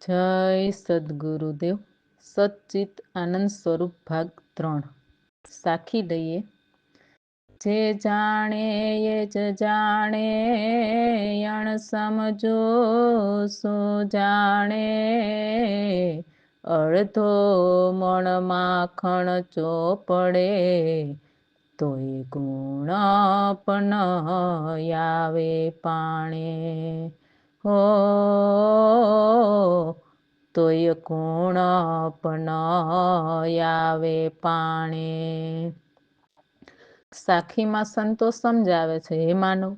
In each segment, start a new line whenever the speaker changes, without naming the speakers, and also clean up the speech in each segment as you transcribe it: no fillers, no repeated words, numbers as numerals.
જય સદગુરુદેવ. સચ્ચિત આનંદ સ્વરૂપ ભાગ 3. સાખી દઈએ. જે જાણે એ જ જાણે, અણ સમજો સો જાણે, અડધો મણ માખણ ચોપડે, તો એ ગુણ પણ આવે પાણે. હો તોય ગુણ પણ આવે પાણે. સાખીમાં સંતો સમજાવે છે, હે માનવ,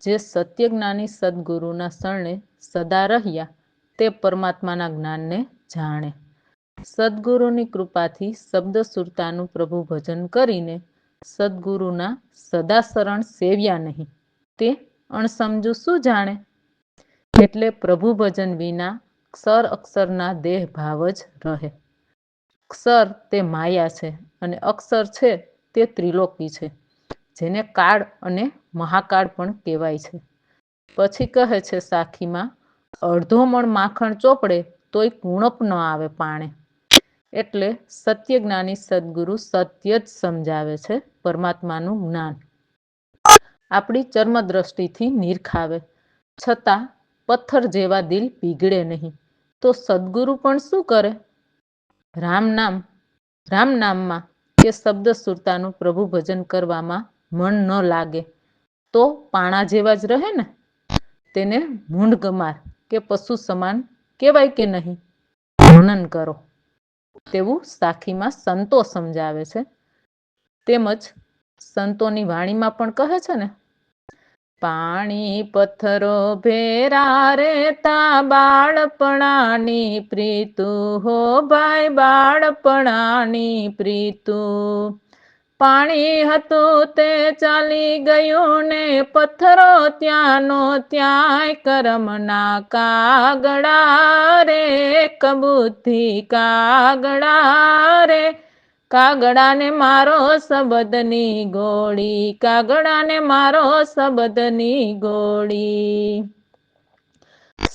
જે સત્ય જ્ઞાની સદગુરુના શરણે સદા રહ્યા તે પરમાત્માના જ્ઞાનને જાણે. સદગુરુની કૃપાથી શબ્દ સુરતાનું પ્રભુ ભજન કરીને સદગુરુના સદા શરણ સેવ્યા નહીં, તે અણસમજુ શું જાણે? એટલે પ્રભુ ભજન વિના ક્ષર અક્ષરના દેહ ભાવ જ રહે. ક્ષર તે માયા છે અને અક્ષર છે તે ત્રિલોકી છે, જેને કાળ અને મહાકાળ પણ કહેવાય છે. પછી કહે છે સાખીમાં, અડધો મણ માખણ ચોપડે તોય કુણપ ન આવે પાણે. એટલે સત્ય જ્ઞાની સદગુરુ સત્ય જ સમજાવે છે, પરમાત્માનું જ્ઞાન આપણી ચર્મ દ્રષ્ટિથી નિરખાવે, છતાં પથ્થર જેવા દિલ પીગળે નહીં. તો સદગુરુ પણ શું કરે? રામ નામમાં કે શબ્દ સુરતાનું પ્રભુ ભજન કરવામાં મન ન લાગે તો પાણા જેવા જ રહે ને. તેને મૂંઢ ગમાર કે પશુ સમાન કહેવાય કે નહીં? મનન કરો. તેવું સાખીમાં સંતો સમજાવે છે. તેમજ સંતોની વાણીમાં પણ કહે છે ને, પાણી પથ્થરો ભેરા રેતા, બાળપણાની પ્રીતું હો ભાઈ, બાળપણાની પ્રીતું. પાણી હતું તે ચાલી ગયું ને, પથ્થરો ત્યાંનો ત્યાંય, કરમના કાગડા રે, કબૂથી કાગડા રે, કાગડાને મારો શબ્દની ગોળી, કાગડાને મારો શબ્દની ગોળી.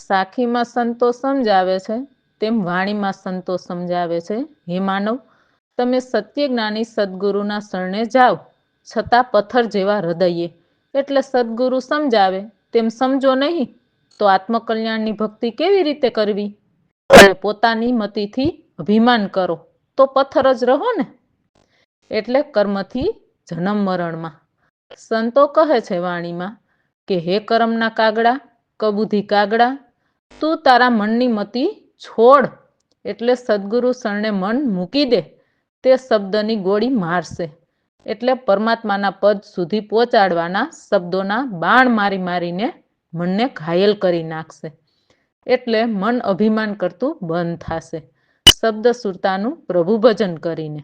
સાખીમાં સંતો સમજાવે છે તેમ વાણીમાં સંતો સમજાવે છે, હે માનવ, તમે સત્ય જ્ઞાની સદગુરુના શરણે જાઓ, છતાં પથ્થર જેવા હૃદયે. એટલે સદગુરુ સમજાવે તેમ સમજો નહીં તો આત્મકલ્યાણની ભક્તિ કેવી રીતે કરવી? અને પોતાની મતિથી અભિમાન કરો તો પથ્થર જ રહો ને. એટલે કર્મથી જન્મ મરણમાં. સંતો કહે છે વાણીમાં કે, હે કરમના કાગડા, કબૂધી કાગડા, તું તારા મનની મતિ છોડ. એટલે સદગુરુ શરણે મન મૂકી દે, તે શબ્દની ગોળી મારશે. એટલે પરમાત્માના પદ સુધી પહોંચાડવાના શબ્દોના બાણ મારી મારીને મનને ઘાયલ કરી નાખશે. એટલે મન અભિમાન કરતું બંધ થશે શબ્દ સુરતાનું પ્રભુ ભજન કરીને.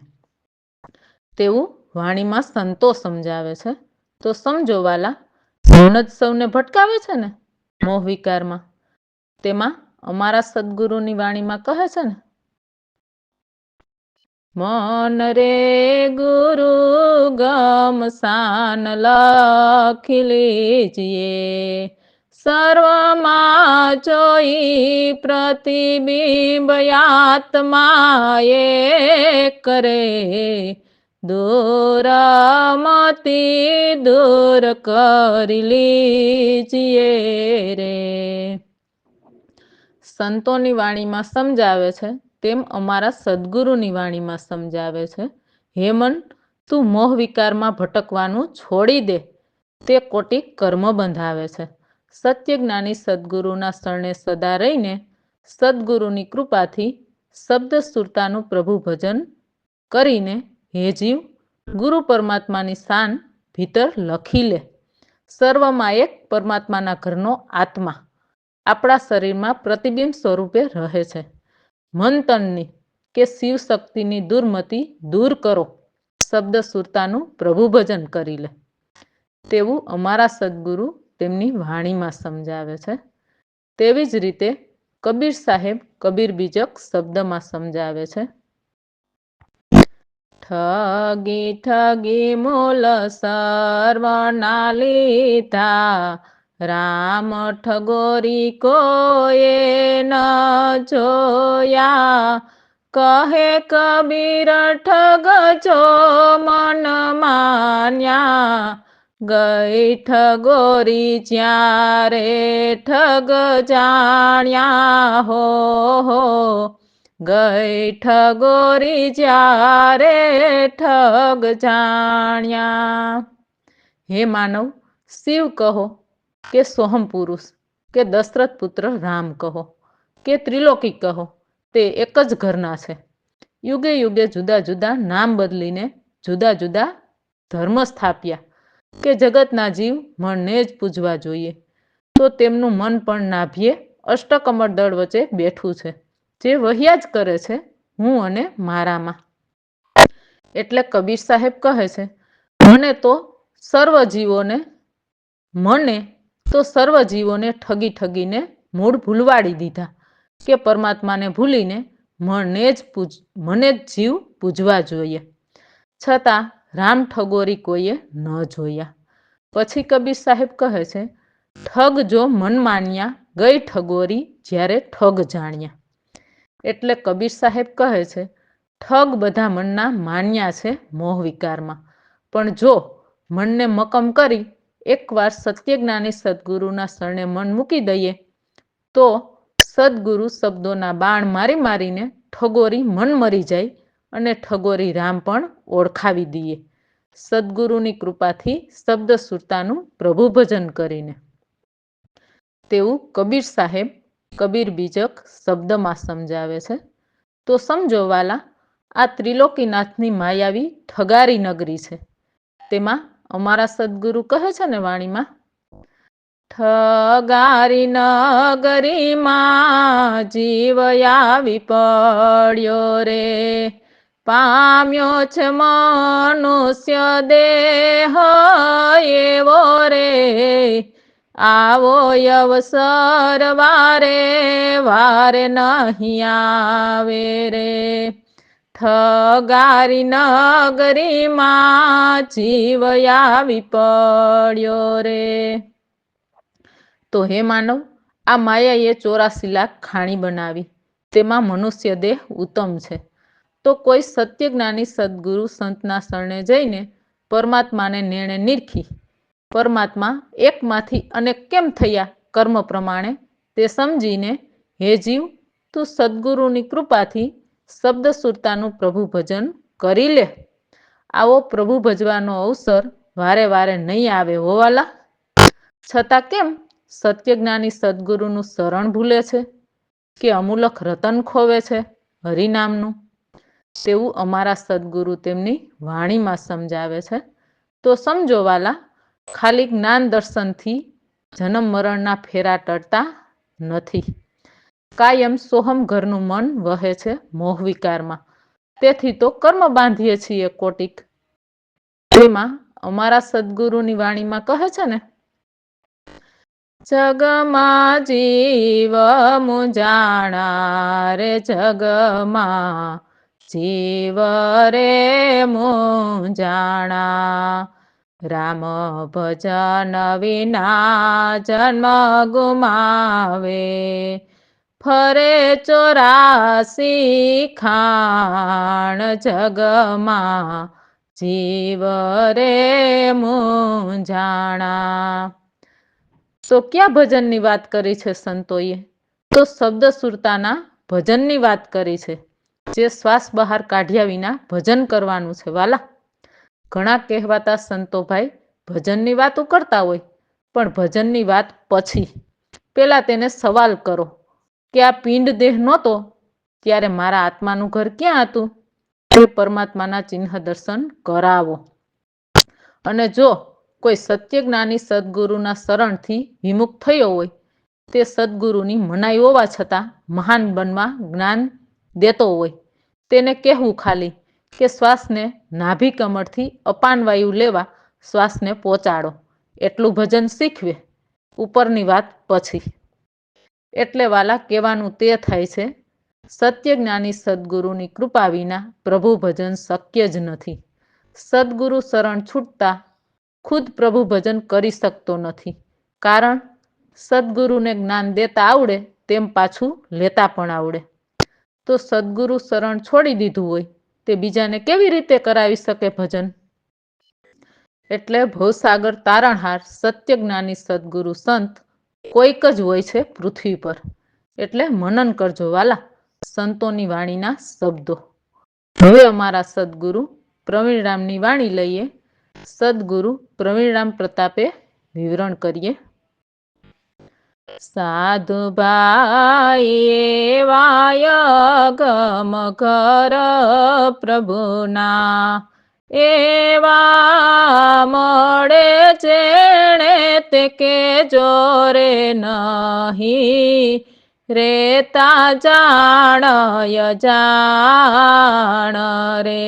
તેવું વાણીમાં સંતો સમજાવે છે. તો સમજો વાલા, મન જ સૌને ભટકાવે છે ને મોહ વિકારમાં. તેમાં અમારા સદગુરુની વાણીમાં કહે છે ને, મન રે ગુરુ ગમસાન લખી લીજીએ, સર્વમાં જોઈ પ્રતિબિંબ આત્માએ કરે, દૂરમતી દૂર કરી લીજીએ રે. સંતોની વાણીમાં સમજાવે છે તેમ અમારા સદગુરુની વાણીમાં સમજાવે છે, હે મન, તું મોહ વિકારમાં ભટકવાનું છોડી દે, તે કોટી કર્મ બંધાવે છે. સત્ય જ્ઞાની સદગુરુના શરણે સદા રહીને સદગુરુની કૃપાથી શબ્દ સુરતાનું પ્રભુ ભજન કરીને, હે જીવ, ગુરુ પરમાત્માની શાન ભીતર લખી લે. સર્વમાં એક પરમાત્માના ઘરનો આત્મા આપણા શરીરમાં પ્રતિબિંબ સ્વરૂપે રહે છે. મન તનની કે શિવ શક્તિની દુર્મતિ દૂર કરો, શબ્દ સુરતાનું પ્રભુ ભજન કરી લે. તેવું અમારા સદગુરુ તેમની વાણીમાં સમજાવે છે. તેવી જ રીતે કબીર સાહેબ કબીર બીજક શબ્દમાં સમજાવે છે, ઠગી ઠગી મૂલ સર્વના લીધા, રામ ઠગોરી કોએ ન જોયા, કહે કબીર ઠગ જો મન માન્યા, ગઈ ઠગોરી જ્યારે ઠગ જાણ્યા હો, ગઈ ઠગોરી જ્યારે ઠગ જાણ્યા। હે માનવ, શિવ કહો કે સોહમ પુરુષ કે દશરથ પુત્ર રામ કહો કે ત્રિલોકી કહો, તે એક જ ઘરના છે। યુગે યુગે જુદા જુદા નામ બદલીને જુદા જુદા ધર્મ સ્થાપ્યા કે જગતના જીવ મનને જ પૂજવા જોઈએ, તો તેમનું મન પણ નાભીએ અષ્ટકમળ દળ વચ્ચે બેઠું છે, જે વહ્યા જ કરે છે હું અને મારામાં। એટલે કબીર સાહેબ કહે છે, મને તો સર્વ જીવોને ઠગી ઠગીને મૂળ ભૂલવાડી દીધા, કે પરમાત્માને ભૂલીને મને જ જીવ પૂજવા જોઈએ, છતાં રામ ઠગોરી કોઈએ ન જોયા। પછી કબીર સાહેબ કહે છે, ઠગ જો મન માન્યા, ગઈ ઠગોરી જ્યારે ઠગ જાણ્યા। એટલે કબીર સાહેબ કહે છે, ઠગ બધા મનના માન્યા છે મોહ વિકારમાં, પણ જો મનને મક્કમ કરી એકવાર સત્યજ્ઞાની સદગુરુના શરણે મન મૂકી દઈએ, તો સદગુરુ શબ્દોના બાણ મારી મારીને ઠગોરી મન મરી જાય અને ઠગોરી રામ પણ ઓળખાવી દઈએ, સદગુરુની કૃપાથી શબ્દ સુરતાનું પ્રભુ ભજન કરીને। તેવું કબીર સાહેબ કબીર બીજક શબ્દમાં સમજાવે છે। તો સમજો વાલા, આ ત્રિલોકીનાથની માયાવી ઠગારી નગરી છે, તેમાં અમારા સદગુરુ કહે છે ને વાણીમાં, ઠગારી નગરીમાં જીવ આવી પડ્યો રે, પામ્યો છે મનુષ્ય દેહ એવો રે, આવો અવસર વારે વારે નહીં આવે રે, ઠગારી નગરીમાં જીવ આવી પડ્યો રે। તો હે માનવ, આ માયાએ 84 લાખ ખાણી બનાવી, તેમાં મનુષ્ય દેહ ઉત્તમ છે, તો કોઈ સત્યજ્ઞાની સદગુરુ સંતના શરણે જઈને પરમાત્માને નેણે નિરખી, પરમાત્મા એકમાંથી અનેક કેમ થયા કર્મ પ્રમાણે, તે સમજીને હે જીવ, તું સદગુરુની કૃપાથી શબ્દ સુરતાનું પ્રભુ ભજન કરી લે, આવો પ્રભુ ભજવાનો અવસર વારે વારે નહીં આવે હોવાલા, છતાં કેમ સત્યજ્ઞાની સદગુરુનું શરણ ભૂલે છે, કે અમૂલક રતન ખોવે છે હરિનામનું, તેવું અમારા સદગુરુ તેમની વાણીમાં સમજાવે છે। તો સમજો વાલા, ખાલી જ્ઞાન દર્શનથી જન્મ મરણના ફેરા ટળતા નથી, કાયમ સોહમ ઘરનું મન વહે છે મોહ વિકારમાં, તેથી તો કર્મ બાંધીએ છીએ કોટિક। તેમાં અમારા સદગુરુની વાણીમાં કહે છે ને, જગમાં જીવ મુંજાણા રે, જગમાં જીવ રે મુંજાણા, રામ ભજન વિના જન્મ ગુમાવે, ફરે 84 ખાણ, જગમાં જીવ રે મુંજાણા। તો ક્યાં ભજનની વાત કરી છે સંતોએ? તો શબ્દ સુરતાના ભજનની વાત કરી છે, જે શ્વાસ બહાર કાઢ્યા વિના ભજન કરવાનું છે વાલા। ઘણા કહેવાતા સંતો ભાઈ ભજનની વાતો કરતા હોય, પણ ભજનની વાત પછી, પેલા તેને સવાલ કરો કે આ પિંડ દેહ નહોતો ત્યારે મારા આત્માનું ઘર ક્યાં હતું? તે પરમાત્માના ચિહ્ન દર્શન કરાવો। અને જો કોઈ સત્યજ્ઞાની સદગુરુના શરણથી વિમુખ થયો હોય, તે સદગુરુની મનાઈ હોવા છતાં મહાન બનવા જ્ઞાન દેતો હોય, તેને કહેવું ખાલી કે શ્વાસને નાભી કમળથી અપાન વાયુ લેવા શ્વાસને પહોંચાડો, એટલું ભજન શીખવે, ઉપરની વાત પછી। એટલે વાલા, કહેવાનું તે થાય છે, સત્યજ્ઞાની સદગુરુની કૃપા વિના પ્રભુ ભજન શક્ય જ નથી। સદગુરુ શરણ છૂટતા ખુદ પ્રભુ ભજન કરી શકતો નથી, કારણ સદગુરુને જ્ઞાન દેતા આવડે તેમ પાછું લેતા પણ આવડે. તો સદગુરુ શરણ છોડી દીધું હોય તે બીજાને કેવી રીતે કરાવી શકે ભજન? એટલે ભવસાગર તારણહાર સત્ય જ્ઞાની સદગુરુ સંત કોઈક જ હોય છે પૃથ્વી પર. એટલે મનન કરજો વાલા સંતોની વાણીના શબ્દો. હવે અમારા સદગુરુ પ્રવીણરામની વાણી લઈએ. સદગુરુ પ્રવીણરામ પ્રતાપે વિવરણ કરીએ. સાધુભાઈ વાય ગમ ઘર પ્રભુના એવા મળે જેણે તે કે જોરે નહીં રેતા જાણય જાણ રે.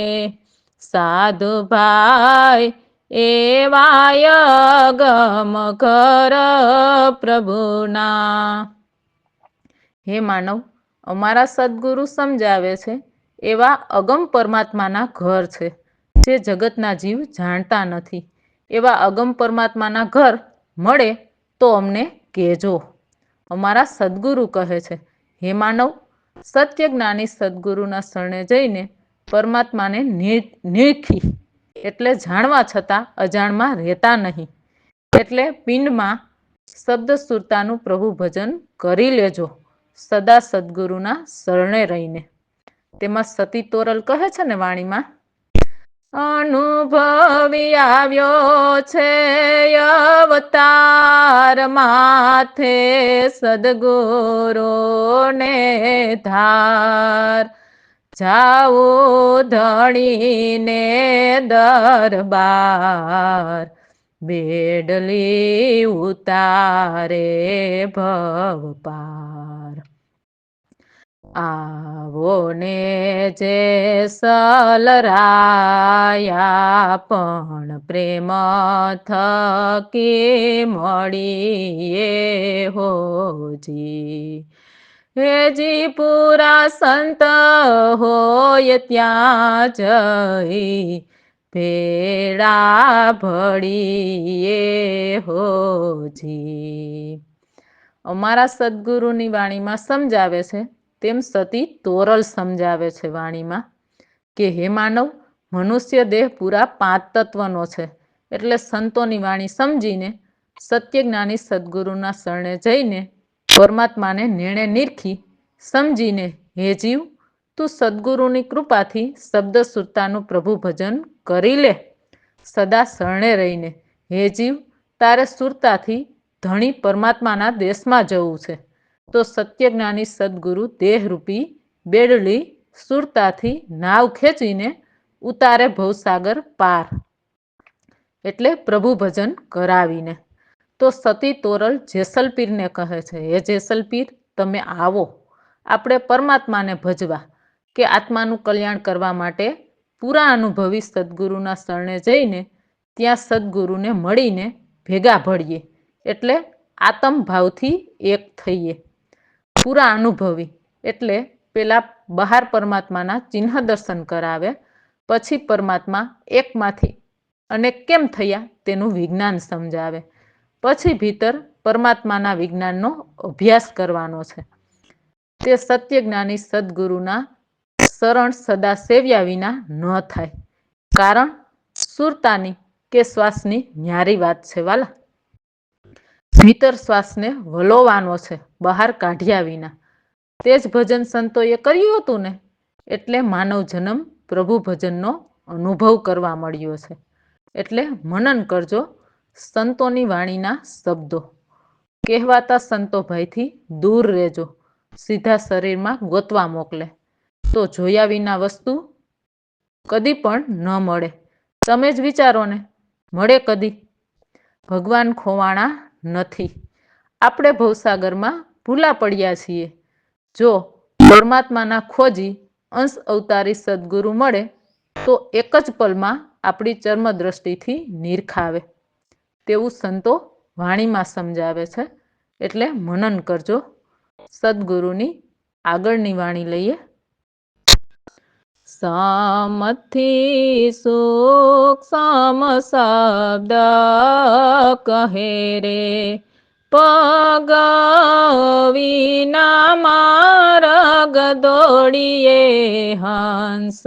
સાધુભાઈ એવાય ગમ ઘર પ્રભુના. હે માનવ, અમારા સદગુરુ સમજાવે છે એવા અગમ પરમાત્માના ઘર છે જે જગતના જીવ જાણતા નથી. એવા અગમ પરમાત્માના ઘર મળે તો અમને કહેજો. અમારા સદગુરુ કહે છે, હે માનવ, સત્ય જ્ઞાની સદગુરુના શરણે જઈને પરમાત્માને નિરખી એટલે જાણવા છતાં અજાણમાં રહેતા નહીં. એટલે પિંડમાં શબ્દ સુરતાનું પ્રભુ ભજન કરી લેજો સદા સદગુરુના શરણે રહીને. તેમાં સતી તોરલ કહે છે ને વાણીમાં, અનુભવી આવ્યો છે અવતાર માથે સદગુરુ ને ધાર. જાઓ ધણીને દરબાર બેડલી ઉતારે ભવ પાર. આવો ને જે સલરાયા પણ પ્રેમ થકી મળીએ હોજી. હેજી પૂરા સંત હોય ત્યાં જઈ ભેળા ભળીએ હોજી. અમારા સદગુરુની વાણીમાં સમજાવે છે તેમ સતી તોરલ સમજાવે છે વાણીમાં કે હે માનવ, મનુષ્ય દેહ પૂરા 5 તત્વનો છે. એટલે સંતોની વાણી સમજીને સત્ય જ્ઞાની સદગુરુના શરણે જઈને પરમાત્માને નિર્ણય નિરખી સમજીને હે જીવ, તું સદગુરુની કૃપાથી શબ્દ સુરતાનું પ્રભુ ભજન કરી લે સદા શરણે રહીને. હે જીવ, તારે સુરતાથી ધણી પરમાત્માના દેશમાં જવું છે તો સત્ય જ્ઞાની સદગુરુ દેહરૂપી બેડલી સુરતાથી નાવ ખેંચીને ઉતારે ભવસાગર પાર. એટલે પ્રભુ ભજન કરાવીને. તો સતી તોરલ જેસલપીરને કહે છે, હે જેસલપીર, તમે આવો આપણે પરમાત્માને ભજવા કે આત્માનું કલ્યાણ કરવા માટે પૂરા અનુભવી સદગુરુના શરણે જઈને ત્યાં સદગુરુને મળીને ભેગા ભળીએ. એટલે આત્મ ભાવથી એક થઈએ. પૂરા અનુભવી એટલે પેલા બહાર પરમાત્માના ચિહ્ન દર્શન કરાવે, પછી પરમાત્મા એકમાંથી અનેક કેમ થયા તેનું વિજ્ઞાન સમજાવે, પછી ભીતર પરમાત્માના વિજ્ઞાનનો અભ્યાસ કરવાનો છે. તે સત્ય જ્ઞાની સદગુરુના શરણ સદા સેવ્યા વિના ન થાય. કારણ સુરતાની કે શ્વાસની ન્યારી વાત છે વાલા. ભીતર શ્વાસને વલોવાનો છે બહાર કાઢ્યા વિના. તે જ ભજન સંતોએ કર્યું હતું ને, એટલે માનવ જન્મ પ્રભુ ભજનનો અનુભવ કરવા મળ્યો છે. એટલે મનન કરજો સંતોની વાણીના શબ્દો. કહેવાતા સંતો ભાઈથી દૂર રહેજો, સીધા શરીરમાં ગોતવા મોકલે તો જોયા વિના વસ્તુ કદી પણ ન મળે. તમે જ વિચારો ને, મળે કદી? ભગવાન ખોવાણા નથી. આપણે ભવસાગરમાં ભૂલા પડ્યા છીએ. જો પરમાત્માના ખોજી અંશ અવતારી સદગુરુ મળે તો એક જ પલમાં આપણી ચર્મ દ્રષ્ટિથી નિરખાવે તેવું સંતો વાણીમાં સમજાવે છે. એટલે મનન કરજો. સદગુરુની આગળની વાણી લઈએ. સમથી સૂક્ષ્મ શબ્દ કહે રે પગ વિના માર્ગ દોડીએ હંસ,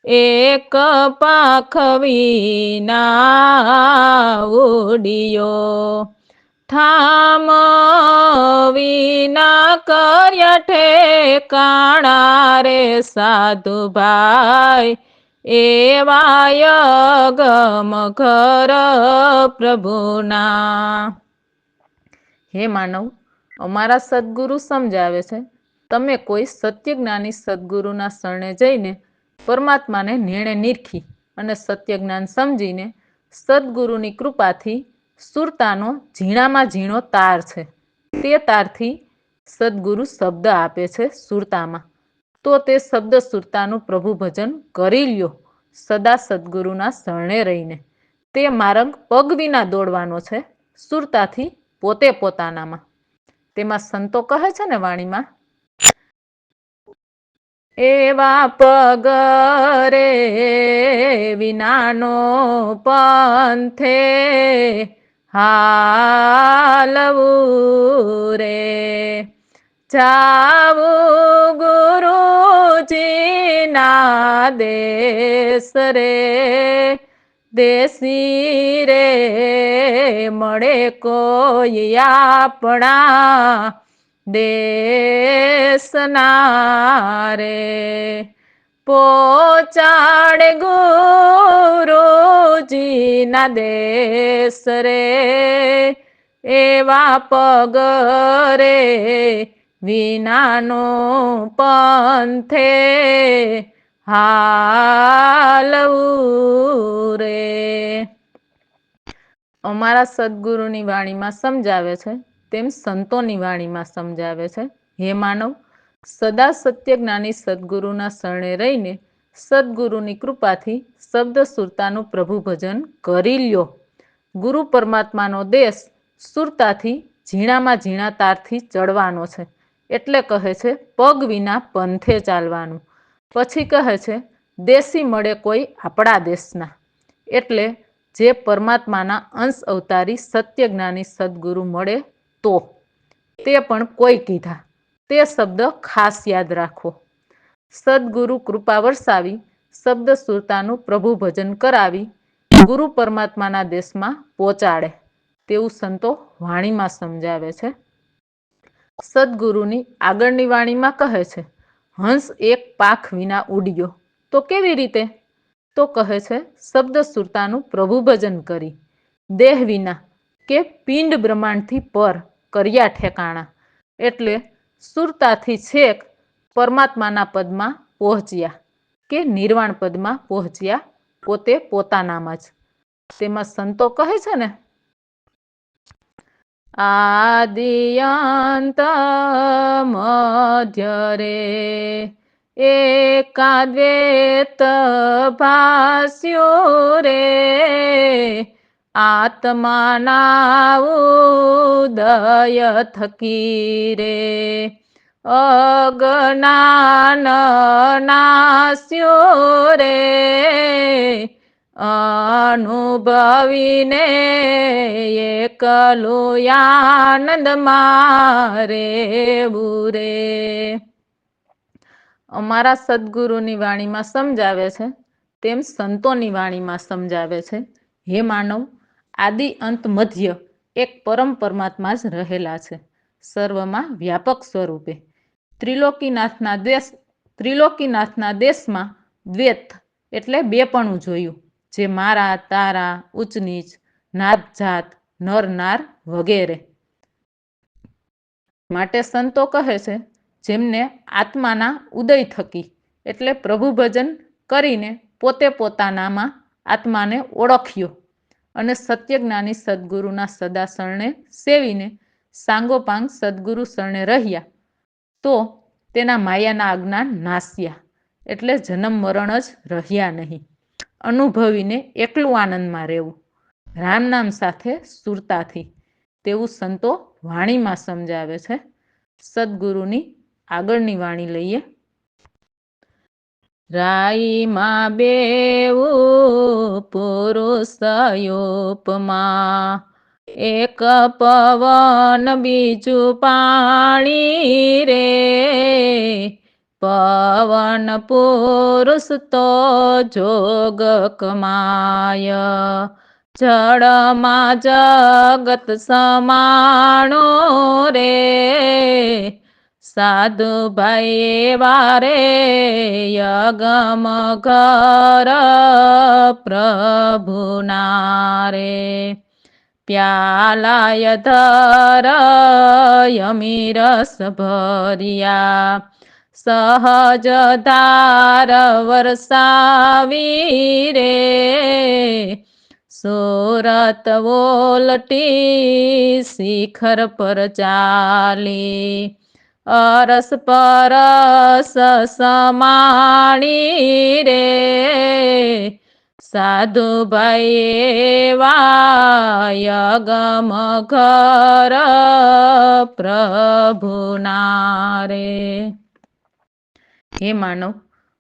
એક પાખ વિના ઉડિયો. ઠામ વિના કર્યા ઠેકાણા રે સાધુભાઈ, એવાય ગમ ઘર પ્રભુના. હે માનવ, અમારા સદગુરુ સમજાવે છે, તમે કોઈ સત્ય જ્ઞાની સદગુરુના શરણે જઈને પરમાત્માને નિર્ણય નીરખી અને સત્ય જ્ઞાન સમજીને સદગુરુની કૃપાથી સુરતાનો ઝીણામાં ઝીણો તાર છે, તે તારથી સદગુરુ શબ્દ આપે છે સુરતામાં, તો તે શબ્દ સુરતાનું પ્રભુ ભજન કરી લ્યો સદા સદગુરુના શરણે રહીને. તે માર્ગ પગ વિના દોડવાનો છે, સુરતાથી પોતે પોતાનામાં. તેમાં સંતો કહે છે ને વાણીમાં, એવા પગ રે વિનાનો પંથે હાલવું રે, જાવું ગુરુજીના દેશ રે, દેશી રે મળે કોઈ આપણા દેશના રે, પોચાડે ગુરુજીના દેશ રે, એવા પગ રે વિનાનો પંથે હાલવું રે. અમારા સદગુરુની વાણીમાં સમજાવે છે તેમ સંતોની વાણીમાં સમજાવે છે. હે માનવ, સદા સત્ય જ્ઞાની સદગુરુના શરણે રહીને સદગુરુની કૃપાથી શબ્દ સુરતાનું પ્રભુ ભજન કરી લ્યો. ગુરુ પરમાત્માનો દેશ સુરતાથી ઝીણામાં ઝીણા તારથી ચડવાનો છે, એટલે કહે છે પગ વિના પંથે ચાલવાનું. પછી કહે છે દેશી મળે કોઈ આપણા દેશના, એટલે જે પરમાત્માના અંશ અવતારી સત્ય જ્ઞાની સદગુરુ મળે તો. તે પણ કોઈ કીધા, તે શબ્દ ખાસ યાદ રાખો. સદગુરુ કૃપા વરસાવી શબ્દ સુરતાનું પ્રભુ ભજન કરાવી ગુરુ પરમાત્માના દેશમાં પહોંચાડે, તેવું સંતો વાણીમાં સમજાવે છે. સદગુરુની આગળની વાણીમાં કહે છે, હંસ એક પાખ વિના ઉડ્યો. તો કેવી રીતે? તો કહે છે શબ્દ સુરતાનું પ્રભુ ભજન કરી, દેહ વિના કે પિંડ બ્રહ્માંડથી પર કર્યા ઠેકાણા, એટલે સુરતાથી છેક પરમાત્માના પદમાં પહોંચ્યા કે નિર્વાણ પદમાં પહોંચ્યા પોતે પોતાનામાં જ. તેમાં સંતો કહે છે ને, આદિ અંત મધ્ય રે એકાદ્વૈત ભાસ્યો રે, આત્માના ઉદય થકી રે અજ્ઞાન નાસ્યો રે, અનુભવીને એકલું આનંદમાં રેવું રે. અમારા સદગુરુની વાણીમાં સમજાવે છે તેમ સંતોની વાણીમાં સમજાવે છે. હે માનવ, આદિ અંત મધ્ય એક પરમ પરમાત્મા જ રહેલા છે, સર્વમાં વ્યાપક સ્વરૂપે. ત્રિલોકીનાથના દેશમાં દ્વૈત એટલે બેપણું જોયું, જે મારા તારા, ઉચ્ચ નીચ, નાત જાત, નર નાર વગેરે. માટે સંતો કહે છે જેમને આત્માના ઉદય થકી એટલે પ્રભુ ભજન કરીને પોતે પોતાનામાં આત્માને ઓળખ્યો અને સત્યજ્ઞાની સદગુરુના સદા શરણે સેવીને સાંગોપાંગ સદગુરુ શરણે રહ્યા, તો તેના માયાના અજ્ઞાન નાસ્યા, એટલે જન્મ મરણ જ રહ્યા નહીં. અનુભવીને એકલું આનંદમાં રહેવું, રામ નામ સાથે સુરતાથી, તેવું સંતો વાણીમાં સમજાવે છે. સદગુરુની આગળની વાણી લઈએ. રાઈમાં બેવું પુરુષયોપમા, એક પવન બીજું પાણી રે, પવન પુરુષ તો જોગ કમાય, જળમાં જગત સમાણો રે, સાધુ ભાઈ વારે યગમ ઘર પ્રભુના રે, પ્યાલાય ધર યમીરસ ભર્યા, સહજ ધાર વરસાવી રે, સુરત ઓલટી શિખર પર ચાલી, અરસ પરસ સમાણી રે, સાધુ ભાઈ વાયગમ ઘર પ્રભુના રે. હે માનવ,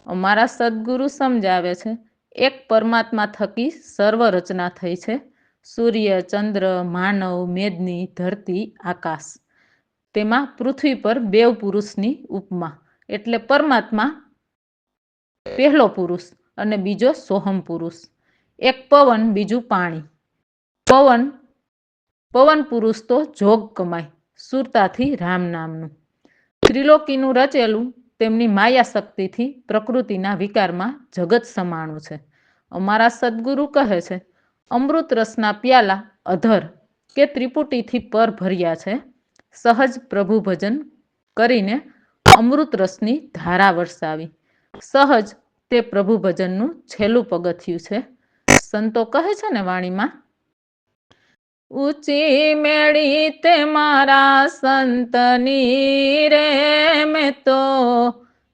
અમારા સદગુરુ સમજાવે છે, એક પરમાત્મા થકી સર્વ રચના થઈ છે. સૂર્ય, ચંદ્ર, માનવ, મેદની, ધરતી, આકાશ. તેમાં પૃથ્વી પર બેવ પુરુષની ઉપમા, એટલે પરમાત્મા પહેલો પુરુષ અને બીજો સોહમ પુરુષ. એક પવન, બીજું પાણી. પવન પુરુષ તો જોગ કમાય, સુરતાથી રામ નામનું. ત્રિલોકીનું રચેલું તેમની માયા શક્તિથી પ્રકૃતિના વિકારમાં જગત સમાણું છે. અમારા સદગુરુ કહે છે, અમૃત રસના પ્યાલા અધર કે ત્રિપુટીથી પર ભર્યા છે. સહજ પ્રભુ ભજન કરીને અમૃત રસની ધારા વરસાવી. સહજ તે પ્રભુ ભજનનું છેલ્લું પગથિયું છે. સંતો કહે છે ને વાણીમાં, ઊંચી મેળી તે મારા સંતની રે, મેં તો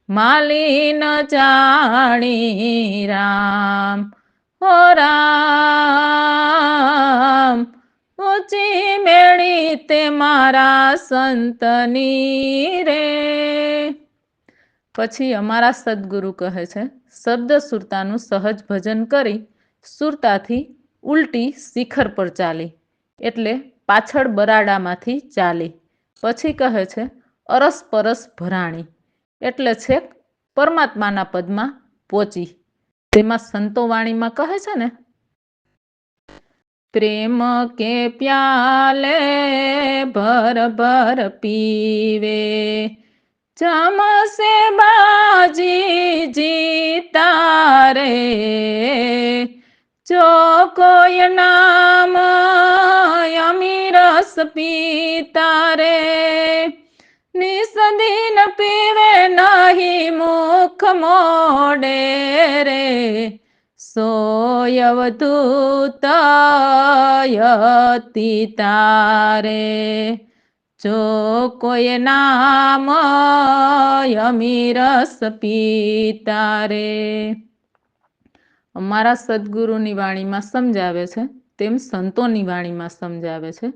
માલી ન જાણી રામ, હો રામ. ઊંચી મેળી તે મારા સંતની રે. પછી અમારા સદગુરુ કહે છે, શબ્દ સુરતાનું સહજ ભજન કરી સુરતાથી ઉલટી શિખર પર ચાલી, એટલે પાછળ બરાડામાંથી ચાલી. પછી કહે છે, અરસ પરસ ભરાણી, એટલે છેક પરમાત્માના પદમાં પહોંચી. તેમાં સંતો વાણીમાં કહે છે ને, પ્રેમ કે પ્યાલે ભર ભર પીવે, જમસે બાજી જીતા રે, જો કોઈ નામ અમીરસ પીતા રે, નિસદીન પીવે નહીં મુખ મોડે રે, સોય અવધૂત યતિ તારે, જો કોઈ નામ અમીરસ પીતા રે. અમારા સદગુરુની વાણીમાં સમજાવે છે તેમ સંતોની વાણીમાં સમજાવે છે,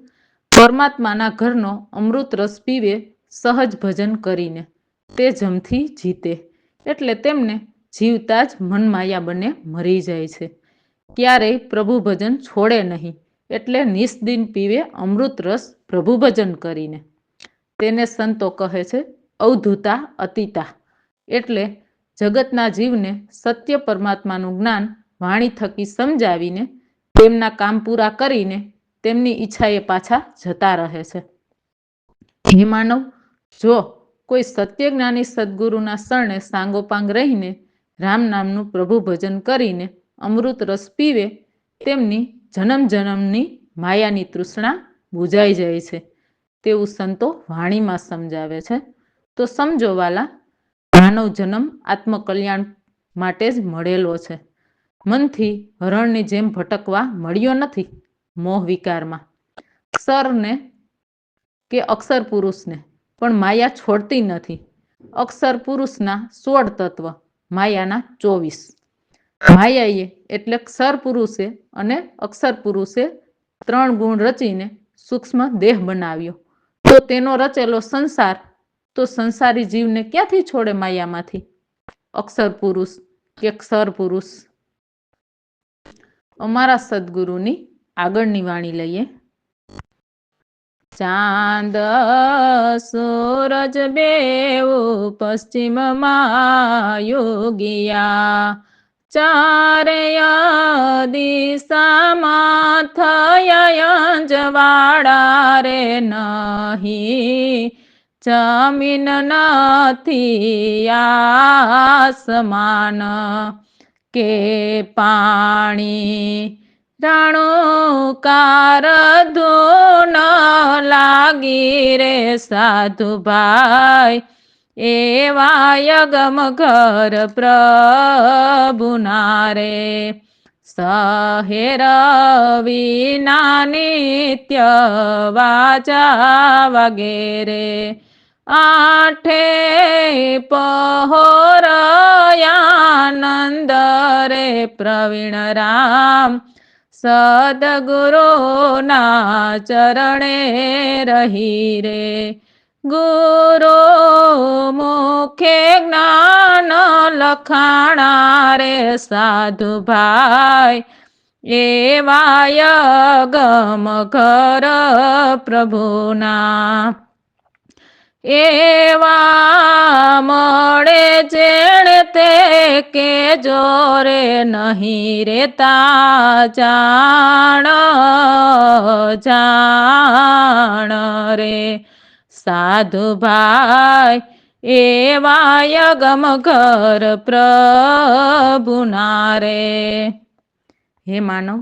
પરમાત્માના ઘરનો અમૃત રસ પીવે સહજ ભજન કરીને, તે જમથી જીતે, એટલે તેમને જીવતા જ મનમાયા બને મરી જાય છે. ક્યારેય પ્રભુ ભજન છોડે નહીં, એટલે નિસ્દિન પીવે અમૃત રસ પ્રભુ ભજન કરીને. તેને સંતો કહે છે અવધૂતા અતિતા, એટલે જગતના જીવને સત્ય પરમાત્માનું જ્ઞાન વાણી થકી સમજાવીને તેમના કામ પૂરા કરીને તેમની ઈચ્છાએ પાછા જતા રહે છે. હે માનવ, જો કોઈ સત્ય જ્ઞાની સદગુરુના શરણે સાંગોપાંગ રહીને રામ નામનું પ્રભુ ભજન કરીને અમૃત રસ પીવે, તેમની જન્મ જન્મની માયાની તૃષ્ણા બુજાઈ જાય છે, તેવું સંતો વાણીમાં સમજાવે છે. તો સમજો વાલા, માનવ જન્મ આત્મકલ્યાણ માટે જ મળેલો છે. મનથી હરણની જેમ ભટકવા મળ્યો નથી મોહ વિકારમાં. ક્ષરને કે અક્ષર પુરુષને પણ માયા છોડતી નથી. અક્ષર પુરુષના 16 તત્વ, માયાના 24. માયાએ એટલે ક્ષર પુરુષે અને અક્ષર પુરુષે 3 ગુણ રચીને સૂક્ષ્મ દેહ બનાવ્યો. તો તેનો રચેલો સંસાર, તો સંસારી જીવને ક્યાંથી છોડે માયામાંથી? અક્ષર પુરુષ કે ક્ષર પુરુષ. અમારા સદગુરુની આગળની વાણી લઈએ. ચાંદ સૂરજ બેઉ પશ્ચિમમાં યોગિયા, ચારેય દિશામાં થયા જવાળા રે નહીં, જમીન નથી આસમાન કે પાણી, રાણુકાર ધૂન લાગી રે સાધુભાઈ, એવા યગમ ઘર પ્રભુના રે, સહેર વિના નિત્ય વાજા વગેરે, આઠે પહોર આનંદ રે પ્રવીણ રામ, સદગુરુના ચરણે રહી રે, ગુરુ મુખે જ્ઞાન લખાણા રે સાધુભાઈ, એવા યગમ ઘર પ્રભુના, એવા મળે જેણે તે કે જોરે નહીં રેતા જાણ જાણ રે સાધુભાઈ, એવા યગમ ઘર પ્રભુના રે. હે માનવ,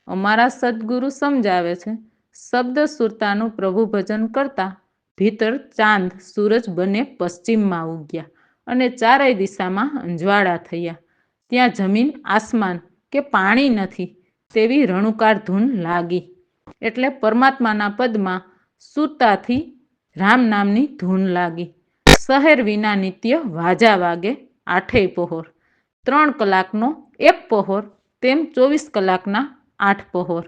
અમારા સદગુરુ સમજાવે છે, શબ્દ સુરતાનું પ્રભુ ભજન કરતા ભીતર ચાંદ સૂરજ બંને પશ્ચિમમાં ઉગ્યા અને ચારેય દિશામાં અંજવાળા થયા. ત્યાં જમીન આસમાન કે પાણી નથી તેવી રણુકાર ધૂન લાગી. એટલે પરમાત્માના પદમાં સુરતાથી રામ નામની ધૂન લાગી. શહેર વિના નિત્ય વાજા વાગે આઠેય પહોર, 3 કલાકનો એક પહોર તેમ 24 કલાકના 8 પહોર.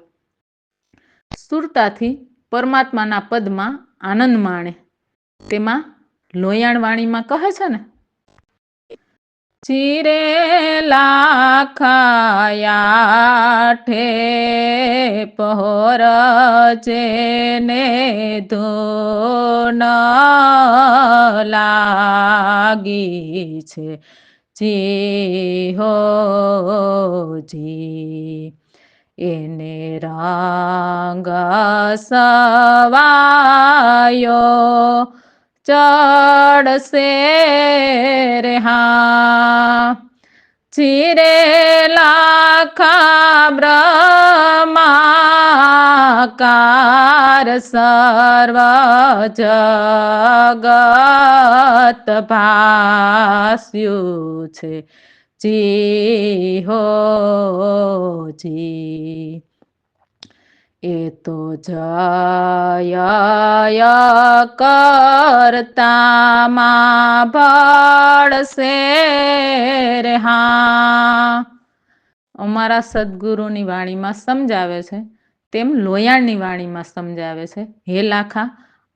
સુરતાથી પરમાત્માના પદમાં આનંદ માણે. તેમાં લોયાણ વાણીમાં કહે છે ને, ચીરે લાખાયાઠે પહોર જેને ધૂન લાગી છે, જી હો જી એને રંગ સવાયો ચડશે રે હા, ચીરે લાખા બ્રહ્માકાર સર્વ જગત ભાસ્યું છે, જી હો જી એ તો જય કરતામાં ભળશે રે હા. અમારા સદગુરુની વાણીમાં સમજાવે છે તેમ લોયાણની વાણીમાં સમજાવે છે. હે લાખા,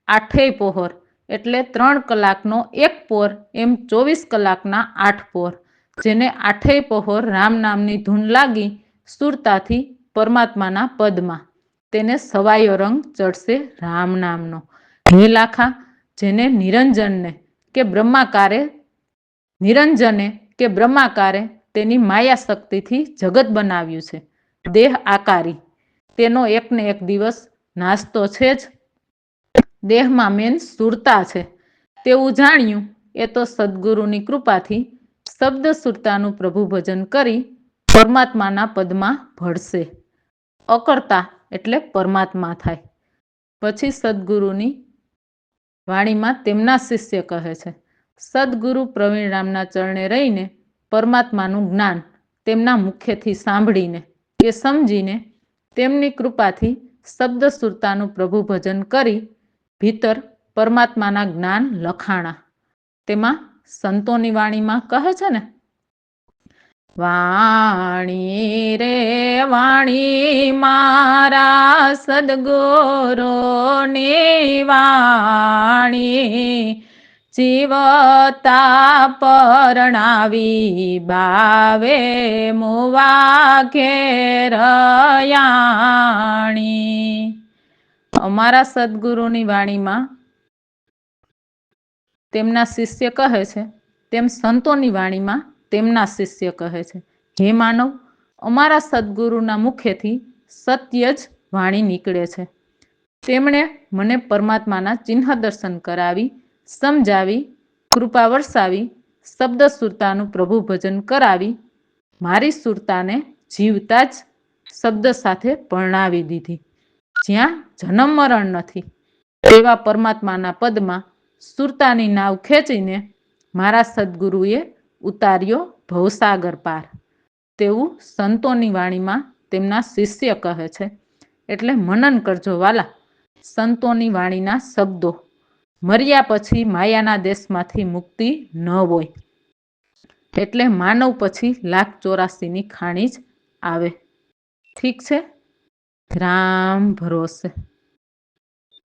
આઠેય પહોર એટલે 3 કલાકનો એક પોર એમ 24 કલાકના 8 પોર, જેને આઠેય પહોર રામ નામની ધૂન લાગી સુરતાથી પરમાત્માના પદમાં, તેને સવાયો રંગ ચડશે રામ નામનો. હે લાખા, જેને નિરંજને કે બ્રહ્માકારે તેની માયા શક્તિથી જગત બનાવ્યું છે, દેહ આકારી, તેનો એકને એક દિવસ નાશ તો છે જ, દેહમાં મેન સુરતા છે તેવું જાણ્યું એ તો સદગુરુની કૃપાથી શબ્દ સુરતાનું પ્રભુ ભજન કરી પરમાત્માના પદમાં ભળશે. અકર્તા એટલે પરમાત્મા થાય. પછી સદગુરુની વાણીમાં તેમના શિષ્ય કહે છે, સદગુરુ પ્રવીણરામના ચરણે રહીને પરમાત્માનું જ્ઞાન તેમના મુખેથી સાંભળીને કે સમજીને તેમની કૃપાથી શબ્દ સુરતાનું પ્રભુ ભજન કરી ભીતર પરમાત્માના જ્ઞાન લખાણા. તેમાં સંતોની વાણીમાં કહે છે ને, વાણી રે વાણી મારા સદગુરુની વાણી, જીવતા પરણાવી બાવે મુવા ઘેરયાણી, અમારા સદગુરુની વાણીમાં તેમના શિષ્ય કહે છે તેમ સંતોની વાણીમાં તેમના શિષ્ય કહે છે. હે માનવ, અમારા સદગુરુના મુખેથી સત્ય જ વાણી નીકળે છે. તેમણે મને પરમાત્માના ચિહ્ન દર્શન કરાવી, સમજાવી, કૃપા વરસાવી, શબ્દ સુરતાનું પ્રભુ ભજન કરાવી, મારી સુરતાને જીવતા જ શબ્દ સાથે પરણાવી દીધી. જ્યાં જન્મ મરણ નથી તેવા પરમાત્માના પદમાં સુરતાની નાવ ખેંચીને મારા સદગુરુએ ઉતાર્યો ભવસાગર પાર. તેવું સંતોની વાણીમાં તેમના શિષ્ય કહે છે. એટલે મનન કરજો વાલા, સંતોની વાણીના શબ્દો. મર્યા પછી માયાના દેશમાંથી મુક્તિ ન હોય. એટલે માનવ પછી 1,84,ની ખાણી જ આવે. ઠીક છે. રામ ભરોસે.